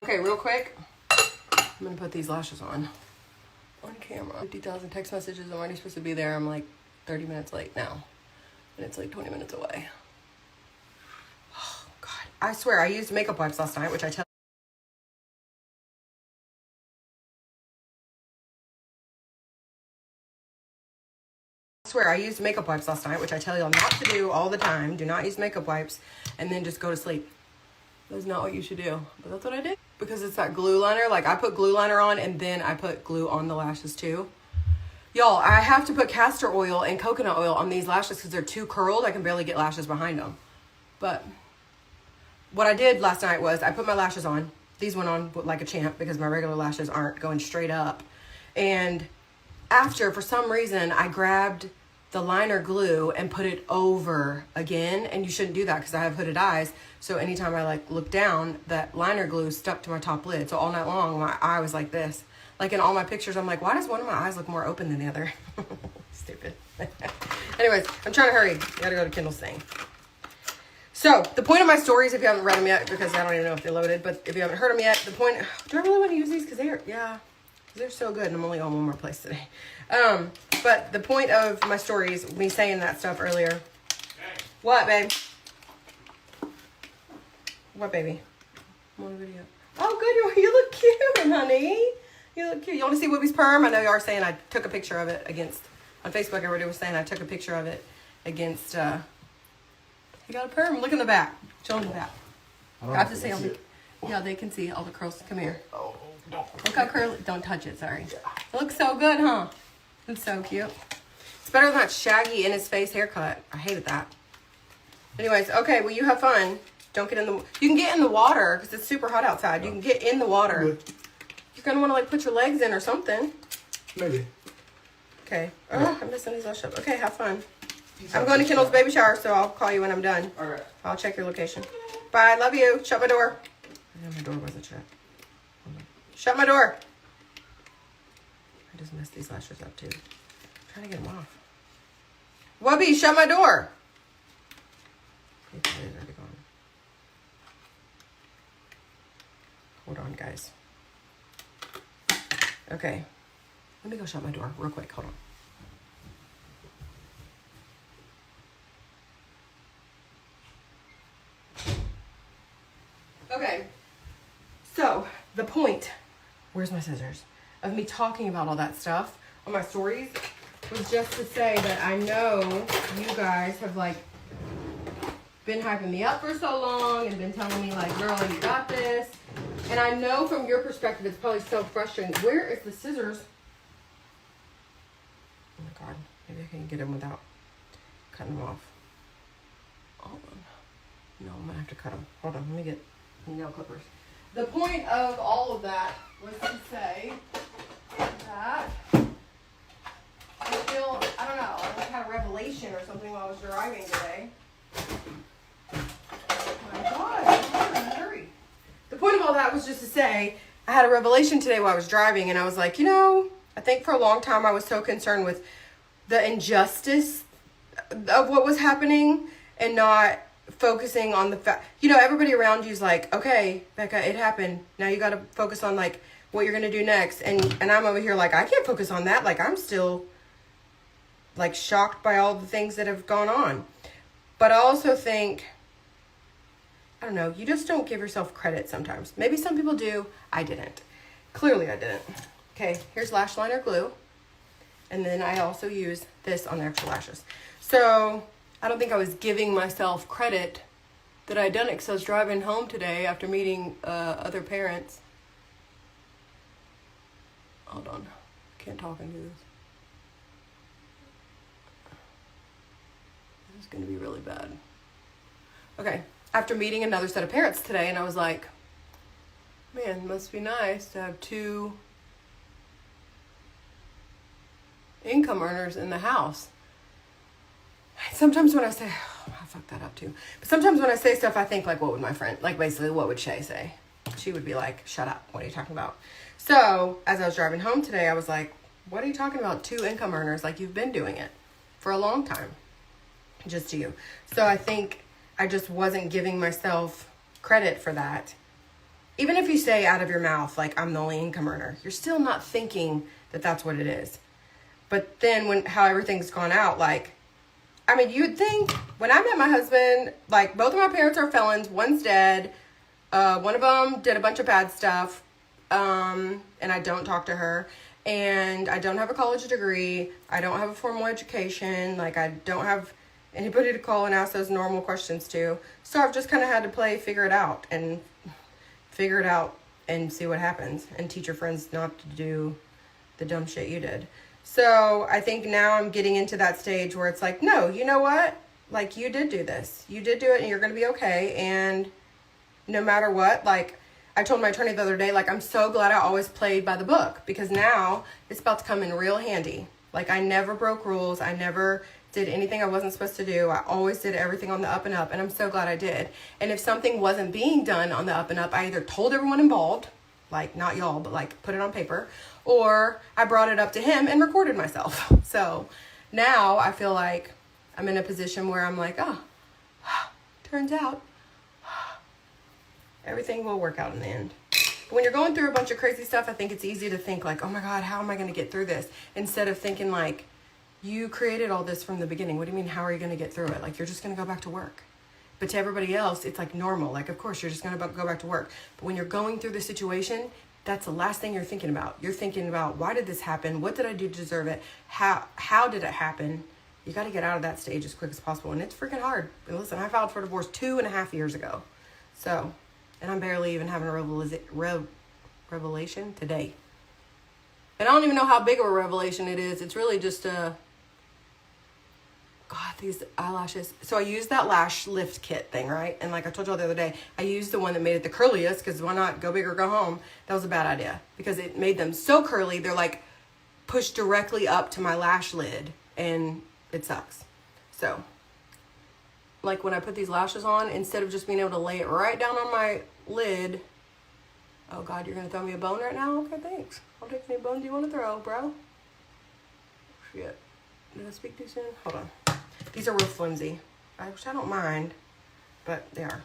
Okay, real quick, I'm gonna put these lashes on camera. 50,000 text messages. I'm already supposed to be there. I'm like 30 minutes late now, and it's like 20 minutes away. Oh God! I swear I used makeup wipes last night, which I tell. I used makeup wipes last night, which I tell y'all not to do all the time. Do not use makeup wipes and then just go to sleep. That's not what you should do, but that's what I did. Because it's that glue liner, like I put glue liner on and then I put glue on the lashes too. Y'all, I have to put castor oil and coconut oil on these lashes because they're too curled. I can barely get lashes behind them. But what I did last night was I put my lashes on. These went on like a champ because my regular lashes aren't going straight up. And after, for some reason, I grabbed the liner glue and put it over again. And you shouldn't do that because I have hooded eyes. So anytime I like look down, that liner glue stuck to my top lid. So all night long, my eye was like this. Like in all my pictures, I'm like, why does one of my eyes look more open than the other? Stupid. Anyways, I'm trying to hurry. I gotta go to Kindle's thing. So the point of my stories, if you haven't read them yet, because I don't even know if they're loaded, but if you haven't heard them yet, the point, do I really want to use these? Because they're so good, and I'm only on one more place today. But the point of my stories, me saying that stuff earlier. Hey. What, babe? What, baby? I'm on a video. Oh, good. You look cute, honey. You look cute. You want to see Whoopi's perm? I know you are saying I took a picture of it against, on Facebook, everybody was saying I took a picture of it against, you got a perm. Look in the back. Show them the back. I have to see them. Yeah, they can see all the curls. Come here. Oh, no. Look how curly. Don't touch it, sorry. Yeah. It looks so good, huh? It's so cute. It's better than that shaggy in his face haircut. I hated that. Anyways, okay, well, you have fun. Don't get in the, you can get in the water because it's super hot outside. You can get in the water. Good. You're going to want to like put your legs in or something. Maybe. Okay. Oh, I'm missing these lashes. Okay, have fun. I'm going to Kendall's baby shower, so I'll call you when I'm done. All right. I'll check your location. Bye. Love you. Shut my door. My door wasn't shut. Shut my door. I just messed these lashes up too. I'm trying to get them off. Wubby, shut my door. It's already gone. Hold on, guys. Okay. Let me go shut my door real quick. Hold on. Okay. So, the point, where's my scissors, of me talking about all that stuff on my stories was just to say that I know you guys have like been hyping me up for so long and been telling me like, girl, you got this. And I know from your perspective, it's probably so frustrating. Where is the scissors? Oh my God, maybe I can get them without cutting them off. Hold on. No, I'm gonna have to cut them. Hold on, let me get nail clippers. The point of all of that was to say that I feel, I don't know, I had a revelation or something while I was driving today. Oh my God, hurry. The point of all that was just to say, I had a revelation today while I was driving, and I was like, you know, I think for a long time I was so concerned with the injustice of what was happening and not focusing on the fact, you know, everybody around you's like, okay, Becca, it happened. Now you got to focus on like what you're going to do next. And I'm over here like, I can't focus on that. Like I'm still like shocked by all the things that have gone on. But I also think, I don't know, you just don't give yourself credit sometimes. Maybe some people do. I didn't. Clearly I didn't. Okay, here's lash liner glue. And then I also use this on the extra lashes. So I don't think I was giving myself credit that I'd done it because I was driving home today after meeting other parents. Hold on. Can't talk and do this. This is going to be really bad. Okay. After meeting another set of parents today, and I was like, man, it must be nice to have two income earners in the house. Sometimes when I say, oh, I fucked that up too. But sometimes when I say stuff, I think like, what would my friend, like basically what would Shay say? She would be like, shut up. What are you talking about? So as I was driving home today, I was like, what are you talking about? Two income earners? Like you've been doing it for a long time. Just to you. So I think I just wasn't giving myself credit for that. even if you say out of your mouth, like, I'm the only income earner, you're still not thinking that that's what it is. But then how everything's gone out, like, I mean, you'd think, when I met my husband, like, both of my parents are felons, one's dead, one of them did a bunch of bad stuff, and I don't talk to her, and I don't have a college degree, I don't have a formal education, like, I don't have anybody to call and ask those normal questions to, so I've just kind of had to figure it out, and see what happens, and teach your friends not to do the dumb shit you did. So I think now I'm getting into that stage where it's like, no, you know what? Like, you did do this. You did do it, and you're going to be okay. And no matter what, like, I told my attorney the other day, like, I'm so glad I always played by the book, because now it's about to come in real handy. Like, I never broke rules. I never did anything I wasn't supposed to do. I always did everything on the up and up, and I'm so glad I did. And if something wasn't being done on the up and up, I either told everyone involved, like, not y'all, but like put it on paper, or I brought it up to him and recorded myself. So now I feel like I'm in a position where I'm like, oh, turns out everything will work out in the end. But when you're going through a bunch of crazy stuff, I think it's easy to think like, oh my God, how am I going to get through this? Instead of thinking like, you created all this from the beginning. What do you mean, how are you going to get through it? Like, you're just going to go back to work. But to everybody else, it's like normal. Like, of course, you're just going to go back to work. But when you're going through the situation, that's the last thing you're thinking about. You're thinking about, why did this happen? What did I do to deserve it? How did it happen? You got to get out of that stage as quick as possible. And it's freaking hard. And listen, I filed for divorce 2.5 years ago. So, and I'm barely even having a revelation today. And I don't even know how big of a revelation it is. It's really just a... God, these eyelashes. So I used that lash lift kit thing, right? And like I told y'all the other day, I used the one that made it the curliest, because why not go big or go home? That was a bad idea, because it made them so curly, they're like pushed directly up to my lash lid, and it sucks. So, like when I put these lashes on, instead of just being able to lay it right down on my lid, oh God, you're going to throw me a bone right now? Okay, thanks. I'll take any bones you want to throw, bro. Shit. Did I speak too soon? Hold on. These are real flimsy, which I don't mind, but they are.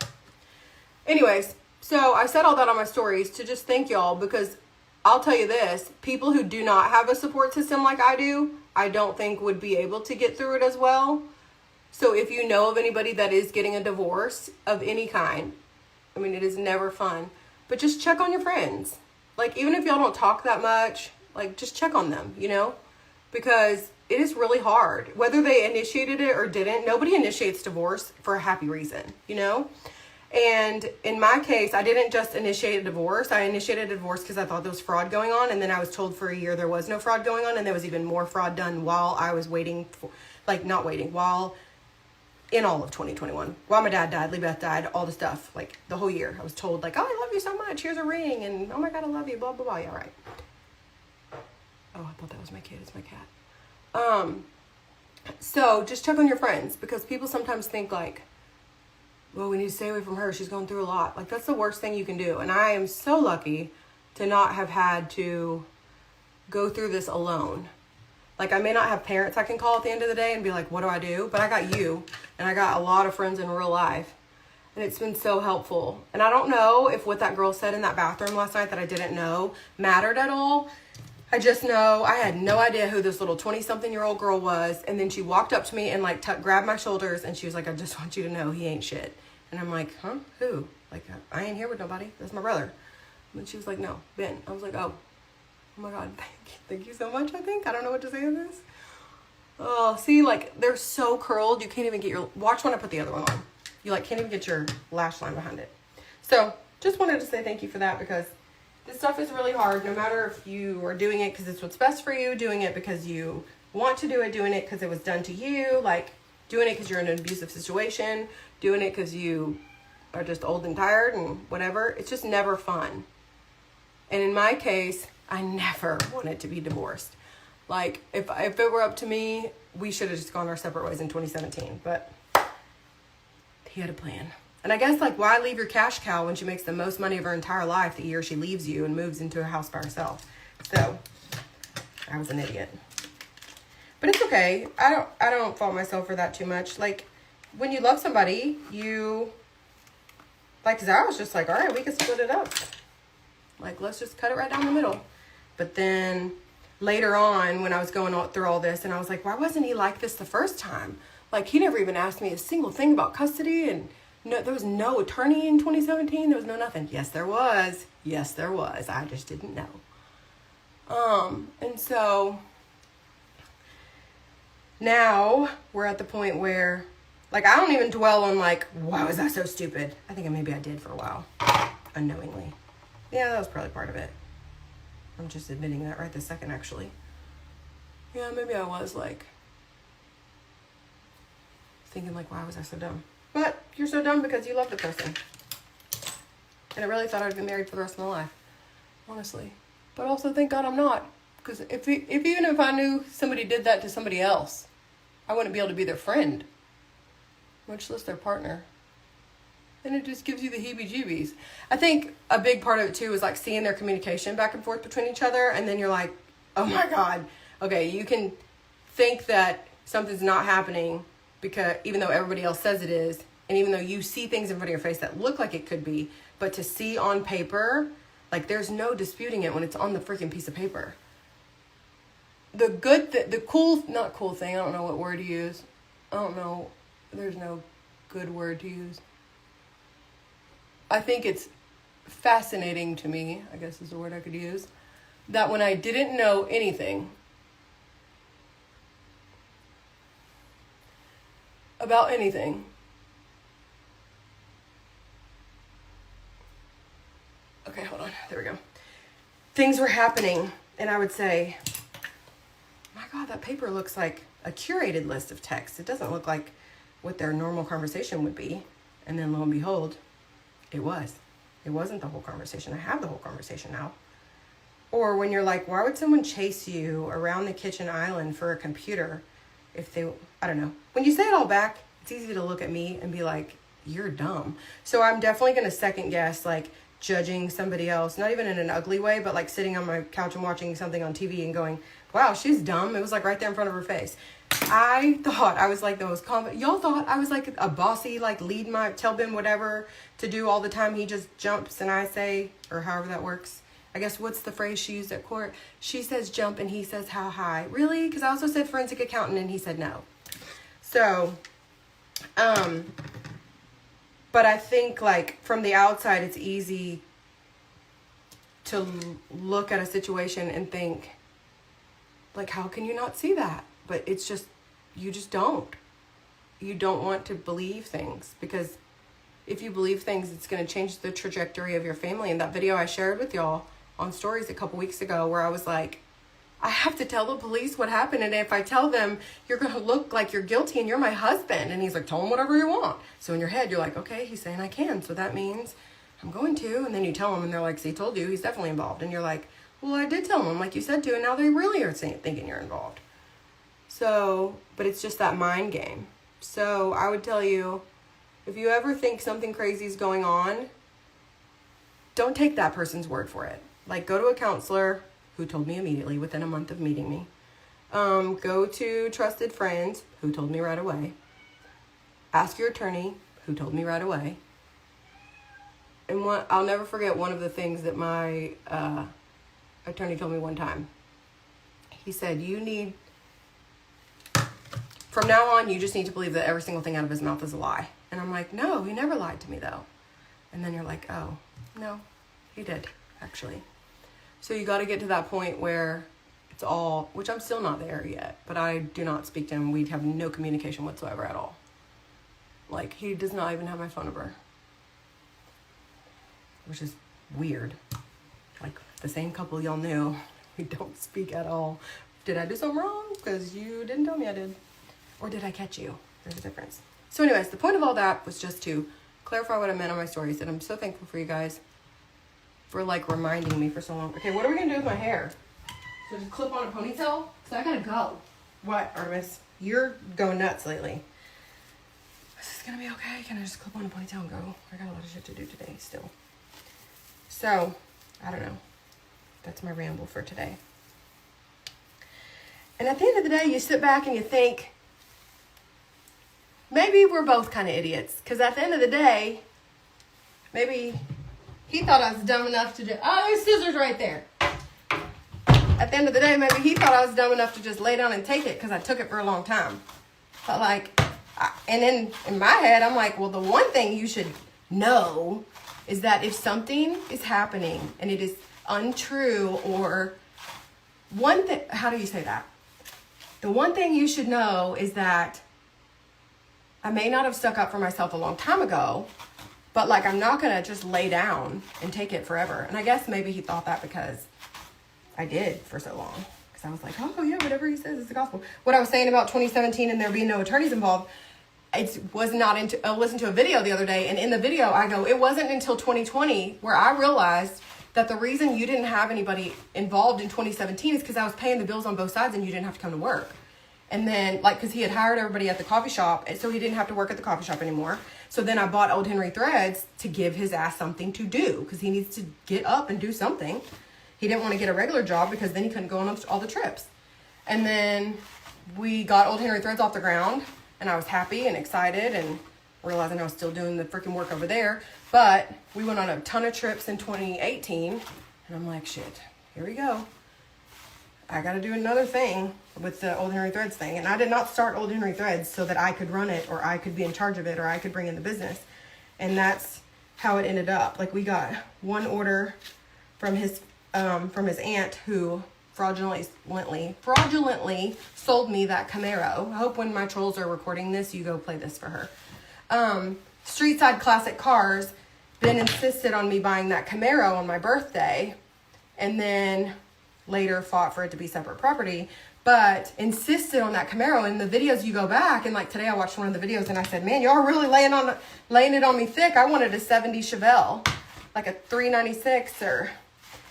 Anyways, so I said all that on my stories to just thank y'all, because I'll tell you this, people who do not have a support system like I do, I don't think would be able to get through it as well. So if you know of anybody that is getting a divorce of any kind, I mean, it is never fun, but just check on your friends. Like, even if y'all don't talk that much, like, just check on them, you know, because it is really hard. Whether they initiated it or didn't, nobody initiates divorce for a happy reason, you know? And in my case, I didn't just initiate a divorce. I initiated a divorce because I thought there was fraud going on. And then I was told for a year there was no fraud going on. And there was even more fraud done while I was waiting for, like, not waiting, while in all of 2021. While my dad died, Lee Beth died, all the stuff, like the whole year. I was told, like, oh, I love you so much. Here's a ring. And oh my God, I love you, blah, blah, blah. Yeah, right. Oh, I thought that was my kid. It's my cat. So just check on your friends, because people sometimes think like, well, we need to stay away from her. She's going through a lot. Like, that's the worst thing you can do. And I am so lucky to not have had to go through this alone. Like, I may not have parents I can call at the end of the day and be like, what do I do? But I got you, and I got a lot of friends in real life, and it's been so helpful. And I don't know if what that girl said in that bathroom last night that I didn't know mattered at all. I just know I had no idea who this little 20-something-year-old girl was. And then she walked up to me and like grabbed my shoulders, and she was like, I just want you to know he ain't shit. And I'm like, huh? Who? Like, I ain't here with nobody. That's my brother. And she was like, no, Ben. I was like, oh my God, thank you so much, I think. I don't know what to say to this. Oh, see, like, they're so curled, you can't even get your, watch when I put the other one on. You like can't even get your lash line behind it. So just wanted to say thank you for that, because this stuff is really hard, no matter if you are doing it because it's what's best for you, doing it because you want to do it, doing it because it was done to you, like doing it because you're in an abusive situation, doing it because you are just old and tired and whatever. It's just never fun. And in my case, I never wanted to be divorced. Like, if it were up to me, we should have just gone our separate ways in 2017. But he had a plan. And I guess, like, why leave your cash cow when she makes the most money of her entire life the year she leaves you and moves into a house by herself? So, I was an idiot. But it's okay. I don't fault myself for that too much. Like, when you love somebody, you... Like, 'cause I was just like, all right, we can split it up. Like, let's just cut it right down the middle. But then later on, when I was going through all this, and I was like, why wasn't he like this the first time? Like, he never even asked me a single thing about custody, and no, there was no attorney in 2017. There was no nothing. Yes, there was. Yes, there was. I just didn't know. And so now we're at the point where, like, I don't even dwell on, like, why was that so stupid? I think maybe I did for a while, unknowingly. Yeah, that was probably part of it. I'm just admitting that right this second, actually. Yeah, maybe I was, like, thinking, like, why was I so dumb? But you're so dumb because you love the person. And I really thought I'd be married for the rest of my life, honestly. But also, thank God I'm not. Because even if I knew somebody did that to somebody else, I wouldn't be able to be their friend, much less their partner. And it just gives you the heebie-jeebies. I think a big part of it, too, is, like, seeing their communication back and forth between each other. And then you're like, oh, my God. Okay, you can think that something's not happening because even though everybody else says it is, and even though you see things in front of your face that look like it could be, but to see on paper, like, there's no disputing it when it's on the freaking piece of paper. Not cool thing, I don't know what word to use. I don't know. There's no good word to use. I think it's fascinating to me, I guess is the word I could use, that when I didn't know anything about anything, okay, hold on, there we go. Things were happening, and I would say, my God, that paper looks like a curated list of texts. It doesn't look like what their normal conversation would be. And then lo and behold, it was. It wasn't the whole conversation. I have the whole conversation now. Or when you're like, why would someone chase you around the kitchen island for a computer if they, I don't know. When you say it all back, it's easy to look at me and be like, you're dumb. So I'm definitely going to second guess, like, judging somebody else, not even in an ugly way, but like sitting on my couch and watching something on TV and going, wow, she's dumb. It was like right there in front of her face. I thought I was like the most confident. Y'all thought I was like a bossy, like tell Ben whatever to do all the time. He just jumps and I say, or however that works. I guess what's the phrase she used at court? She says jump and he says how high. Really? Because I also said forensic accountant and he said no. So, but I think, like, from the outside, it's easy to look at a situation and think, like, how can you not see that? But it's just, you just don't. You don't want to believe things, because if you believe things, it's going to change the trajectory of your family. And that video I shared with y'all on stories a couple weeks ago where I was like, I have to tell the police what happened. And if I tell them, you're going to look like you're guilty and you're my husband. And he's like, tell him whatever you want. So in your head, you're like, okay, he's saying I can. So that means I'm going to. And then you tell them and they're like, see, told you, he's definitely involved. And you're like, well, I did tell them like you said to. And now they really are thinking you're involved. So, but it's just that mind game. So I would tell you, if you ever think something crazy is going on, don't take that person's word for it. Like, go to a counselor who told me immediately within a month of meeting me. Go to trusted friends who told me right away. Ask your attorney who told me right away. And I'll never forget one of the things that my attorney told me one time. He said, from now on, you just need to believe that every single thing out of his mouth is a lie. And I'm like, no, he never lied to me though. And then you're like, oh, no, he did actually. So you got to get to that point where it's all, which I'm still not there yet, but I do not speak to him. We have no communication whatsoever at all. Like, he does not even have my phone number, which is weird. Like, the same couple y'all knew, we don't speak at all. Did I do something wrong? Because you didn't tell me I did. Or did I catch you? There's a difference. So anyways, the point of all that was just to clarify what I meant on my stories. And I'm so thankful for you guys for, like, reminding me for so long. Okay, what are we going to do with my hair? So just clip on a ponytail? Because I got to go. What, Artemis? You're going nuts lately. Is this going to be okay? Can I just clip on a ponytail and go? I got a lot of shit to do today still. So, I don't know. That's my ramble for today. And at the end of the day, you sit back and you think, maybe we're both kind of idiots. Because at the end of the day, maybe he thought I was dumb enough to just, oh, there's scissors right there. At the end of the day, maybe he thought I was dumb enough to just lay down and take it because I took it for a long time. But like, and then in my head, I'm like, well, the one thing you should know is that if something is happening and it is untrue, or one thing, how do you say that? The one thing you should know is that I may not have stuck up for myself a long time ago, but like, I'm not going to just lay down and take it forever. And I guess maybe he thought that because I did for so long. Because I was like, oh yeah, whatever he says is the gospel. What I was saying about 2017 and there being no attorneys involved, it was not into, I listened to a video the other day, and in the video I go, it wasn't until 2020 where I realized that the reason you didn't have anybody involved in 2017 is because I was paying the bills on both sides and you didn't have to come to work. And then, like, because he had hired everybody at the coffee shop, and so he didn't have to work at the coffee shop anymore. So then I bought Old Henry Threads to give his ass something to do, because he needs to get up and do something. He didn't want to get a regular job because then he couldn't go on all the trips. And then we got Old Henry Threads off the ground, and I was happy and excited and realizing I was still doing the freaking work over there. But we went on a ton of trips in 2018, and I'm like, shit, here we go. I got to do another thing with the Old Henry Threads thing. And I did not start Old Henry Threads so that I could run it or I could be in charge of it or I could bring in the business. And that's how it ended up. Like, we got one order from his aunt who fraudulently sold me that Camaro. I hope when my trolls are recording this, you go play this for her. Street Side Classic Cars then insisted on me buying that Camaro on my birthday, and then later fought for it to be separate property, but insisted on that Camaro. In the videos you go back, and like today I watched one of the videos and I said, man, y'all are really laying it on me thick. I wanted a 70 Chevelle, like a 396 or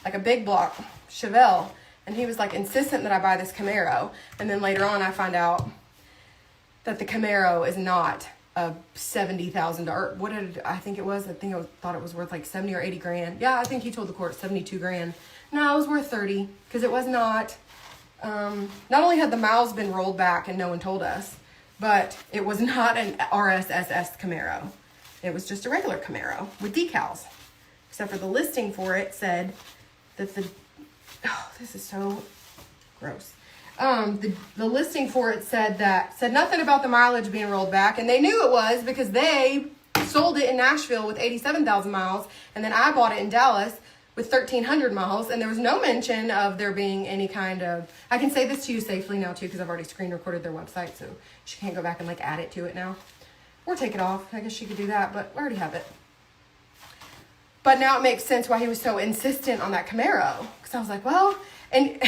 like a big block Chevelle. And he was like insistent that I buy this Camaro. And then later on I find out that the Camaro is not a $70,000. What did I think it was? I thought it was worth like 70 or 80 grand. Yeah, I think he told the court 72 grand. No, it was worth 30 because it was not only had the miles been rolled back and no one told us, but it was not an RSSS Camaro. It was just a regular Camaro with decals. Except for the listing for it said that this is so gross. The listing for it said nothing about the mileage being rolled back, and they knew it was because they sold it in Nashville with 87,000 miles, and then I bought it in Dallas with 1,300 miles, and there was no mention of there being any kind of, I can say this to you safely now too, because I've already screen recorded their website, so she can't go back and like add it to it now, or take it off. I guess she could do that, but I already have it. But now it makes sense why he was so insistent on that Camaro, because I was like, well, and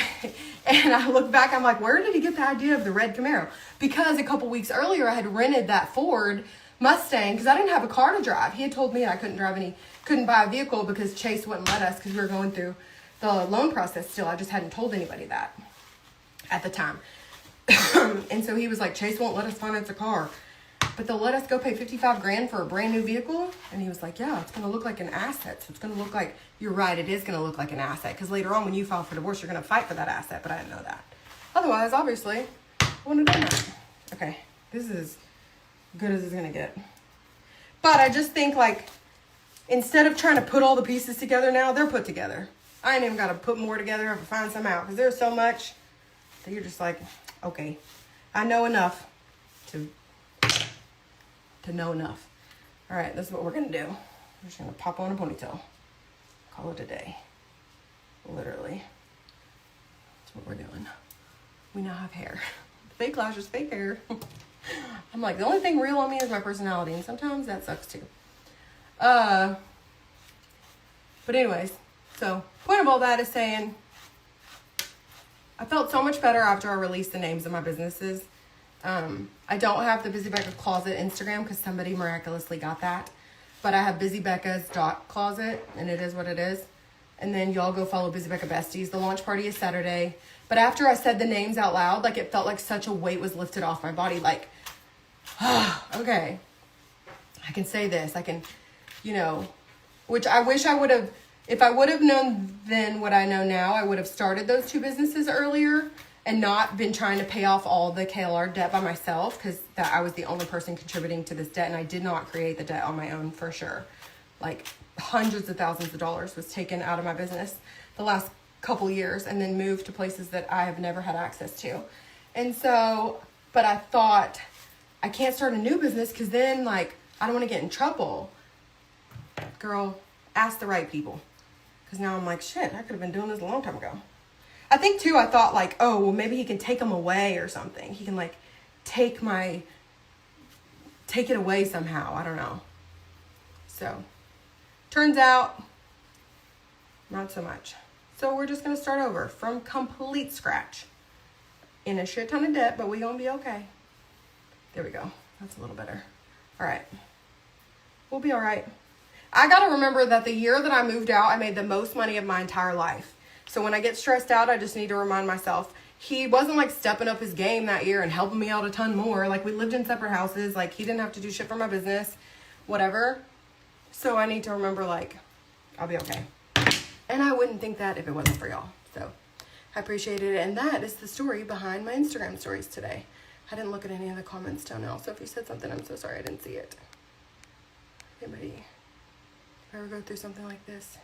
I look back, I'm like, where did he get the idea of the red Camaro? Because a couple weeks earlier I had rented that Ford Mustang because I didn't have a car to drive. He had told me I couldn't buy a vehicle because Chase wouldn't let us because we were going through the loan process still. I just hadn't told anybody that at the time. And so he was like, Chase won't let us finance a car, but they'll let us go pay 55 grand for a brand new vehicle. And he was like, yeah, it's going to look like an asset. So it's going to look like, you're right, it is going to look like an asset. Because later on when you file for divorce, you're going to fight for that asset. But I didn't know that. Otherwise, obviously, I wouldn't have done that. Okay, this is good as it's going to get. But I just think, like, instead of trying to put all the pieces together now, they're put together. I ain't even got to put more together. I have to find some out. Because there's so much that you're just like, okay, I know enough to know enough. All right, this is what we're going to do. We're just going to pop on a ponytail. Call it a day. Literally. That's what we're doing. We now have hair. Fake lashes, fake hair. I'm like, the only thing real on me is my personality, and sometimes that sucks too. But anyways, so point of all that is saying I felt so much better after I released the names of my businesses. I don't have the Busy Becca Closet Instagram because somebody miraculously got that. But I have busybecca's.closet, and it is what it is. And then y'all go follow Busy Becca Besties. The launch party is Saturday. But after I said the names out loud, like, it felt like such a weight was lifted off my body. Like, okay, I can say this. I can, which I wish I would have, if I would have known then what I know now, I would have started those two businesses earlier and not been trying to pay off all the KLR debt by myself, because I was the only person contributing to this debt, and I did not create the debt on my own for sure. like hundreds of thousands of dollars was taken out of my business the last couple years, and then moved to places that I have never had access to. And so, but I thought, I can't start a new business because then, like, I don't want to get in trouble. Girl, ask the right people. Because now I'm like, shit, I could have been doing this a long time ago. I think, too, I thought, like, oh, well, maybe he can take them away or something. He can, like, take it away somehow. I don't know. So, turns out, not so much. So, we're just going to start over from complete scratch. In a shit ton of debt, but we're going to be okay. There we go. That's a little better. All right. We'll be all right. I got to remember that the year that I moved out, I made the most money of my entire life. So when I get stressed out, I just need to remind myself, he wasn't like stepping up his game that year and helping me out a ton more. Like, we lived in separate houses. Like, he didn't have to do shit for my business, whatever. So I need to remember, like, I'll be okay. And I wouldn't think that if it wasn't for y'all. So I appreciate it. And that is the story behind my Instagram stories today. I didn't look at any of the comments till now. So if you said something, I'm so sorry I didn't see it. Anybody ever go through something like this?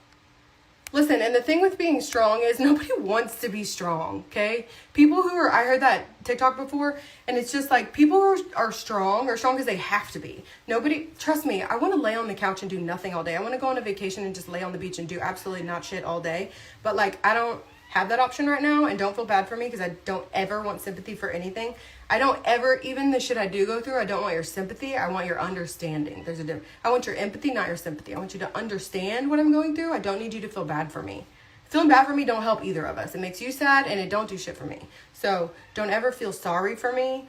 Listen, and the thing with being strong is nobody wants to be strong, okay? People who are, I heard that TikTok before, and it's just like, people who are strong because they have to be. Nobody, trust me, I want to lay on the couch and do nothing all day. I want to go on a vacation and just lay on the beach and do absolutely not shit all day. But like, I don't have that option right now, and don't feel bad for me because I don't ever want sympathy for anything. I don't ever, even the shit I do go through, I don't want your sympathy. I want your understanding. There's a difference. I want your empathy, not your sympathy. I want you to understand what I'm going through. I don't need you to feel bad for me. Feeling bad for me don't help either of us. It makes you sad, and it don't do shit for me. So don't ever feel sorry for me.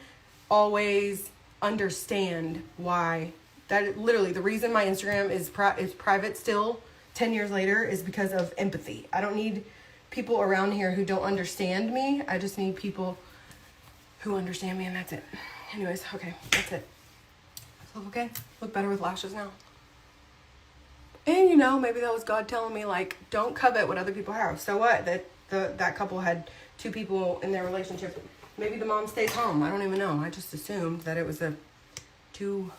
Always understand why. That literally, the reason my Instagram is private still 10 years later is because of empathy. I don't need people around here who don't understand me. I just need people who understand me, and that's it. Anyways, okay, that's it. Look okay? Look better with lashes now. And you know, maybe that was God telling me, like, don't covet what other people have. So what? That couple had 2 people in their relationship. Maybe the mom stays home. I don't even know. I just assumed that it was a 2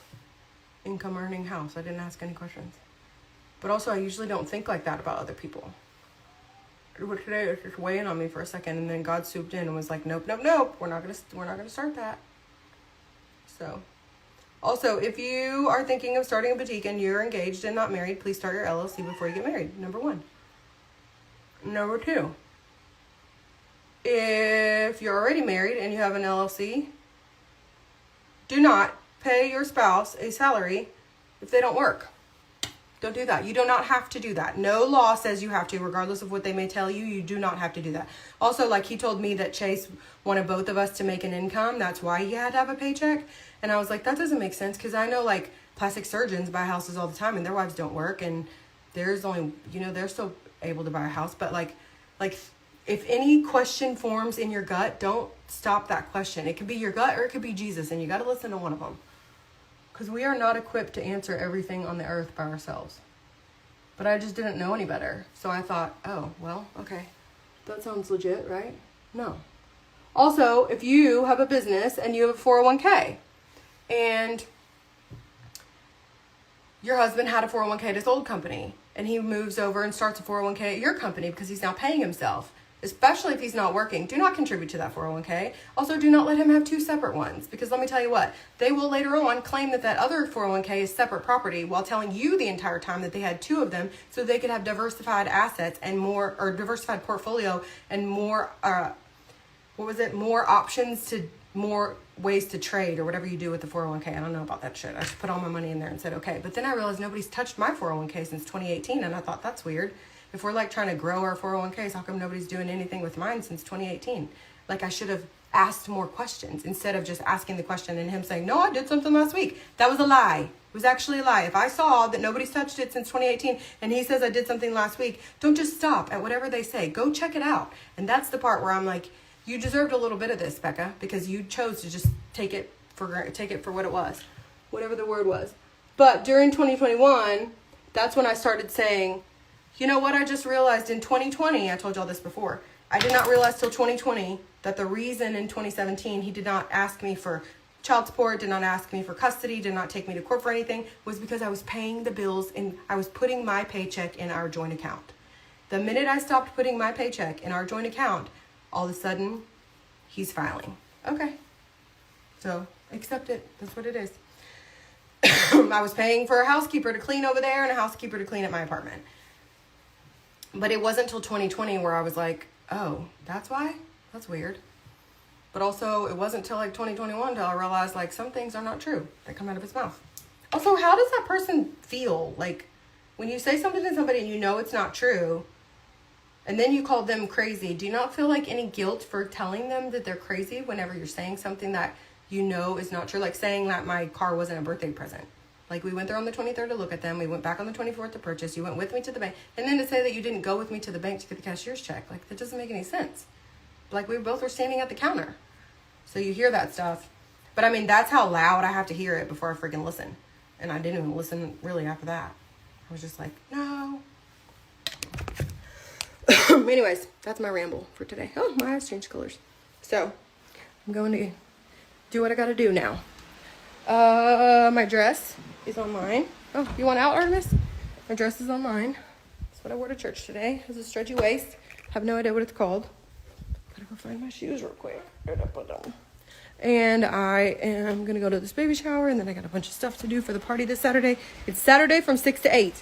income earning house. I didn't ask any questions. But also, I usually don't think like that about other people. But today it was just weighing on me for a second, and then God swooped in and was like, nope, nope, nope. We're not gonna start that. So, also, if you are thinking of starting a boutique and you're engaged and not married, please start your LLC before you get married. Number 1. Number 2, if you're already married and you have an LLC, do not pay your spouse a salary if they don't work. Don't do that. You do not have to do that. No law says you have to, regardless of what they may tell you. You do not have to do that. Also, like, he told me that Chase wanted both of us to make an income. That's why he had to have a paycheck. And I was like, that doesn't make sense, because I know, like, plastic surgeons buy houses all the time and their wives don't work, and there's only, you know, they're still able to buy a house. But like if any question forms in your gut, don't stop that question. It could be your gut or it could be Jesus, and you got to listen to one of them. Because we are not equipped to answer everything on the earth by ourselves. But I just didn't know any better. So I thought, oh, well, okay. That sounds legit, right? No. Also, if you have a business and you have a 401k, and your husband had a 401k at his old company, and he moves over and starts a 401k at your company because he's now paying himself, especially if he's not working, do not contribute to that 401k. Also, do not let him have 2 separate ones, because let me tell you what, they will later on claim that other 401k is separate property while telling you the entire time that they had 2 of them so they could have diversified assets and more, or diversified portfolio and more, more options to, more ways to trade, or whatever you do with the 401k. I don't know about that shit. I just put all my money in there and said, okay. But then I realized nobody's touched my 401k since 2018, and I thought, that's weird. If we're like trying to grow our 401ks, how come nobody's doing anything with mine since 2018? Like, I should have asked more questions instead of just asking the question and him saying, no, I did something last week. That was a lie. It was actually a lie. If I saw that nobody's touched it since 2018 and he says I did something last week, don't just stop at whatever they say. Go check it out. And that's the part where I'm like, you deserved a little bit of this, Becca, because you chose to just take it for what it was, whatever the word was. But during 2021, that's when I started saying, you know what, I just realized in 2020, I told y'all this before, I did not realize till 2020 that the reason in 2017 he did not ask me for child support, did not ask me for custody, did not take me to court for anything, was because I was paying the bills and I was putting my paycheck in our joint account. The minute I stopped putting my paycheck in our joint account, all of a sudden, he's filing. Okay. So, accept it. That's what it is. I was paying for a housekeeper to clean over there and a housekeeper to clean at my apartment. But it wasn't until 2020 where I was like, oh, that's why? That's weird. But also, it wasn't until like 2021 until I realized like some things are not true that come out of his mouth. Also, how does that person feel? Like, when you say something to somebody and you know it's not true, and then you call them crazy, do you not feel like any guilt for telling them that they're crazy whenever you're saying something that you know is not true? Like saying that my car wasn't a birthday present. Like, we went there on the 23rd to look at them. We went back on the 24th to purchase. You went with me to the bank. And then to say that you didn't go with me to the bank to get the cashier's check. Like, that doesn't make any sense. Like, we both were standing at the counter. So you hear that stuff. But, I mean, that's how loud I have to hear it before I freaking listen. And I didn't even listen really after that. I was just like, no. Anyways, that's my ramble for today. Oh, my eyes changed colors. So, I'm going to do what I got to do now. My dress is online. Oh, you want out, Artemis? My dress is online. That's what I wore to church today. It's a stretchy waist. Have no idea what it's called. Gotta go find my shoes real quick. And I am gonna go to this baby shower, and then I got a bunch of stuff to do for the party this Saturday. It's Saturday from 6 to 8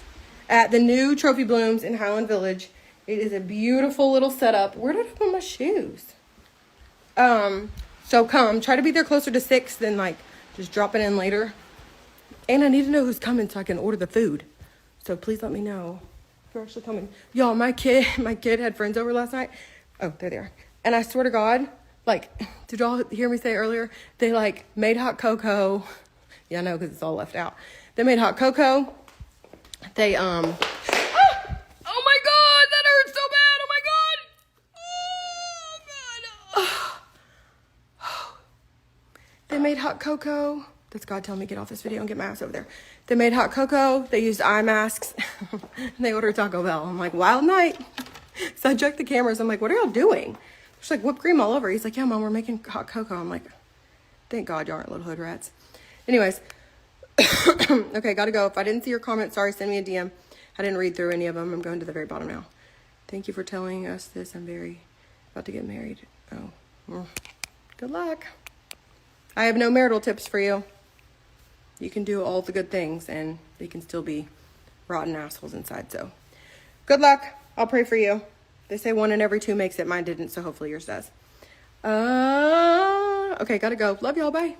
at the new Trophy Blooms in Highland Village. It is a beautiful little setup. Where did I put my shoes? So come. Try to be there closer to 6 than like just drop it in later. And I need to know who's coming so I can order the food. So please let me know if you're actually coming. Y'all, my kid had friends over last night. Oh, there they are. And I swear to God, like, did y'all hear me say earlier? They like made hot cocoa. Yeah, I know, because it's all left out. They made hot cocoa. They, oh my God, that hurts so bad. Oh my God. Oh God. They made hot cocoa. That's God telling me to get off this video and get my ass over there. They made hot cocoa. They used eye masks. And they ordered Taco Bell. I'm like, wild night. So I checked the cameras. I'm like, what are y'all doing? There's like whipped cream all over. He's like, yeah, Mom, we're making hot cocoa. I'm like, thank God y'all aren't little hood rats. Anyways. Okay, gotta go. If I didn't see your comment, sorry, send me a DM. I didn't read through any of them. I'm going to the very bottom now. Thank you for telling us this. I'm about to get married. Oh, well, good luck. I have no marital tips for you. You can do all the good things, and they can still be rotten assholes inside. So, good luck. I'll pray for you. They say 1 in every 2 makes it. Mine didn't, so hopefully yours does. Okay, gotta go. Love y'all. Bye.